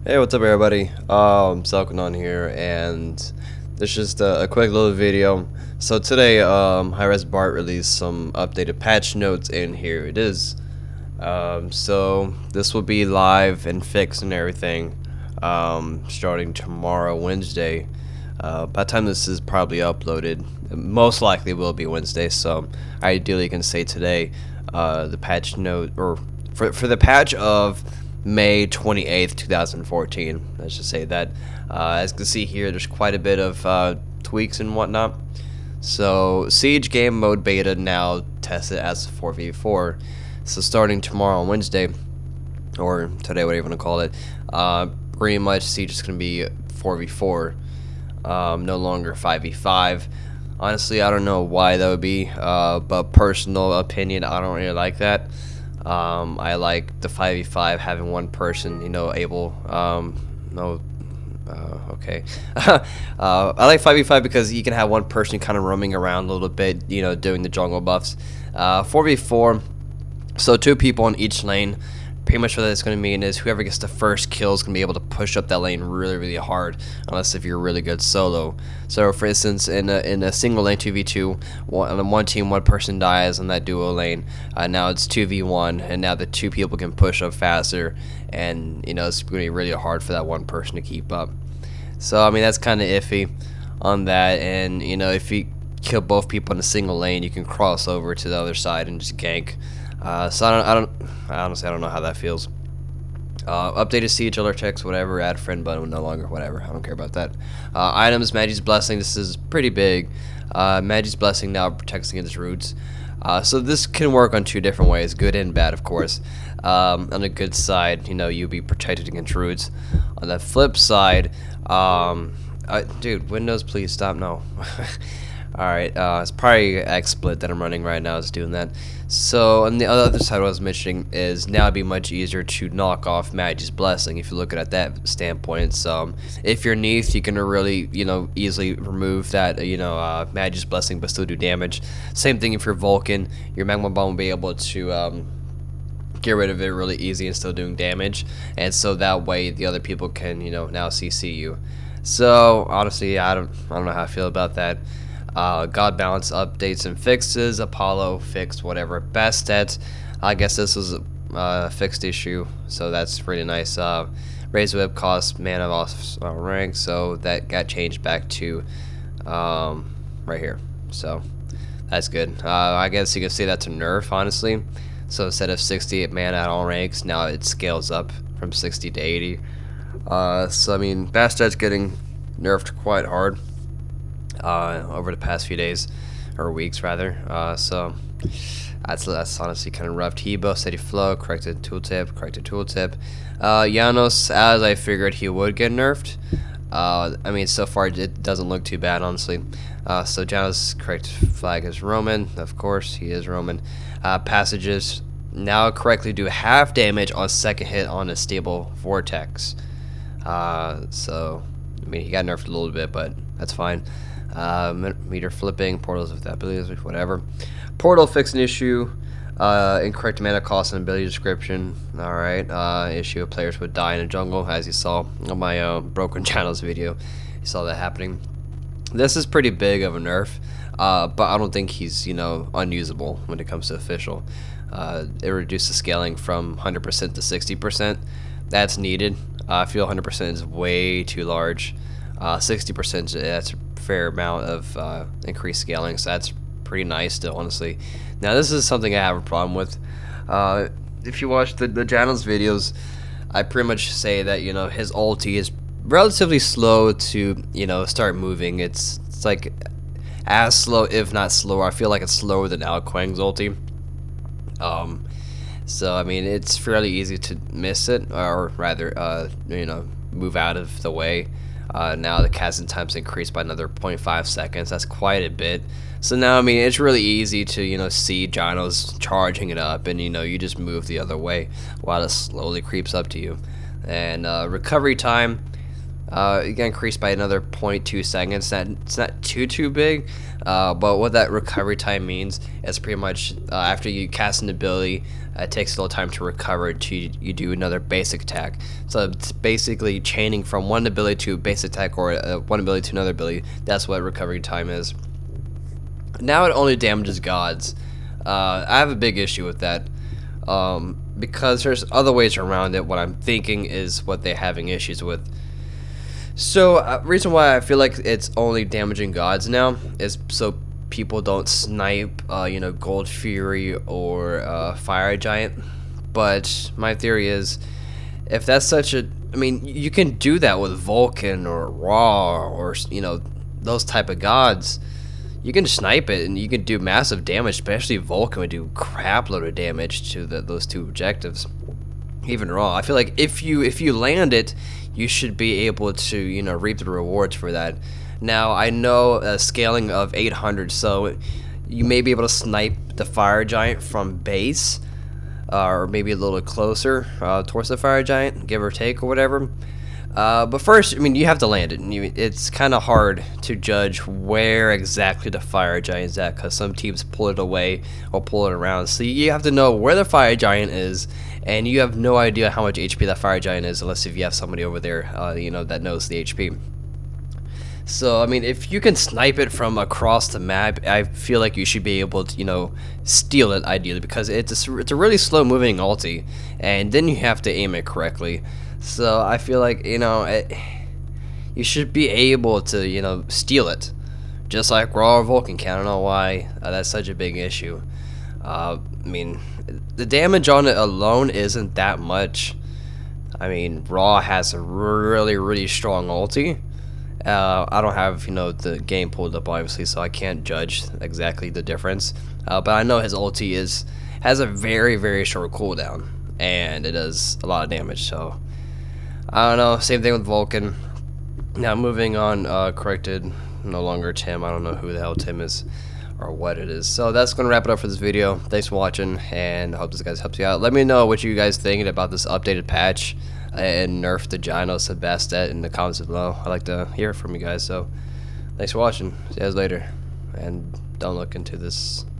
Hey, what's up, everybody? Zelkenon here, and this is just a quick little video. So today, Hi-Res Bart released some updated patch notes, and here it is. So this will be live and fixed and everything, starting tomorrow, Wednesday. By the time this is probably uploaded, most likely will be Wednesday. So I ideally can say today, the patch note, or for the patch of May 28th, 2014. Let's just say that. As you can see here, there's quite a bit of tweaks and whatnot. So Siege game mode beta now tested as 4v4. So starting tomorrow on Wednesday, or today, whatever you want to call it, pretty much Siege is going to be 4v4, no longer 5v5. Honestly, I don't know why that would be, but personal opinion, I don't really like that. I like the 5v5 having one person, able, no, okay. I like 5v5 because you can have one person kind of roaming around a little bit, doing the jungle buffs. 4v4, so two people in each lane. Pretty much what that's going to mean is whoever gets the first kill is going to be able to push up that lane really, really hard, unless if you're really good solo. So, for instance, in a single lane 2v2, on one team, one person dies on that duo lane. Now it's 2v1, and now the two people can push up faster, and it's going to be really hard for that one person to keep up. So, I mean, that's kind of iffy on that, and if you kill both people in a single lane, you can cross over to the other side and just gank. So honestly, I don't know how that feels. Updated siege alert checks, whatever. Add friend button no longer, whatever. I don't care about that. Items, Magi's Blessing. This is pretty big. Magi's Blessing now protects against roots. So this can work on two different ways, good and bad, of course. On the good side, you'll be protected against roots. On the flip side, dude, Windows, please stop. No. Alright, it's probably XSplit that I'm running right now is doing that. So on the other side, what I was mentioning is now it'd be much easier to knock off Magi's Blessing if you look at that standpoint. So if you're Neath, you can really easily remove that Magi's Blessing but still do damage. Same thing if you're Vulcan, your Magma Bomb will be able to get rid of it really easy and still doing damage, and so that way the other people can now CC you. So honestly, I don't know how I feel about that. God balance updates and fixes. Apollo fixed whatever. Bastet, I guess this was a fixed issue, so that's really nice. Raise whip cost mana off rank, so that got changed back to right here. So that's good. I guess you can say that's a nerf, honestly. So instead of 60 mana at all ranks, now it scales up from 60 to 80. So I mean, Bastet's getting nerfed quite hard over the past few days, or weeks rather. So that's honestly kind of rough. Hebo, steady flow, corrected tooltip. Janos, as I figured he would get nerfed. I mean, so far it doesn't look too bad, honestly. So Janos' correct flag is Roman, of course, he is Roman. Passages now correctly do half damage on second hit on a stable vortex. So I mean, he got nerfed a little bit, but that's fine. Meter flipping, portals with abilities, whatever. Portal fixed an issue, incorrect mana cost and ability description. Alright, issue of players would die in a jungle, as you saw on my Broken Channels video. You saw that happening. This is pretty big of a nerf, but I don't think he's, unusable when it comes to official. It reduced the scaling from 100% to 60%. That's needed. I feel 100% is way too large. 60%, that's a fair amount of increased scaling, so that's pretty nice still, honestly. Now this is something I have a problem with. If you watch the Janos videos, I pretty much say that his ulti is relatively slow to start moving. It's like as slow, if not slower. I feel like it's slower than Al Quang's ulti. So I mean, it's fairly easy to miss it, or rather move out of the way. Now the casting time's increased by another 0.5 seconds. That's quite a bit. So now, I mean, it's really easy to see Janos charging it up, and you just move the other way while it slowly creeps up to you. And recovery time, it got increased by another 0.2 seconds. It's not too big, but what that recovery time means is pretty much after you cast an ability, it takes a little time to recover to you do another basic attack. So it's basically chaining from one ability to a basic attack or one ability to another ability. That's what recovery time is. Now it only damages gods. I have a big issue with that. Because there's other ways around it. What I'm thinking is what they're having issues with. So, reason why I feel like it's only damaging gods now is so people don't snipe, Gold Fury or Fire Giant. But my theory is, if that's such a, I mean, you can do that with Vulcan or Raw or those type of gods. You can snipe it and you can do massive damage, especially Vulcan would do crap load of damage to those two objectives. Even Raw, I feel like if you land it, you should be able to reap the rewards for that. Now I know a scaling of 800, so you may be able to snipe the Fire Giant from base, or maybe a little closer towards the Fire Giant, give or take or whatever. But first, I mean, you have to land it, and it's kind of hard to judge where exactly the Fire Giant is at, because some teams pull it away or pull it around. So you have to know where the Fire Giant is, and you have no idea how much HP that Fire Giant is, unless if you have somebody over there, that knows the HP. So, I mean, if you can snipe it from across the map, I feel like you should be able to, steal it ideally, because it's a really slow-moving ulti, and then you have to aim it correctly. So I feel like you should be able to steal it, just like Raw or Vulcan can. I don't know why that's such a big issue. I mean, the damage on it alone isn't that much. I mean, Raw has a really strong ulti. I don't have the game pulled up obviously, so I can't judge exactly the difference. But I know his ulti has a very short cooldown, and it does a lot of damage. So I don't know. Same thing with Vulcan. Now moving on, corrected, no longer Tim. I don't know who the hell Tim is or what it is. So that's going to wrap it up for this video. Thanks for watching, and I hope this guys helps you out. Let me know what you guys thinking about this updated patch and nerf the Gyno Sebastet in the comments below. I like to hear from you guys. So thanks for watching. See you guys later, and don't look into this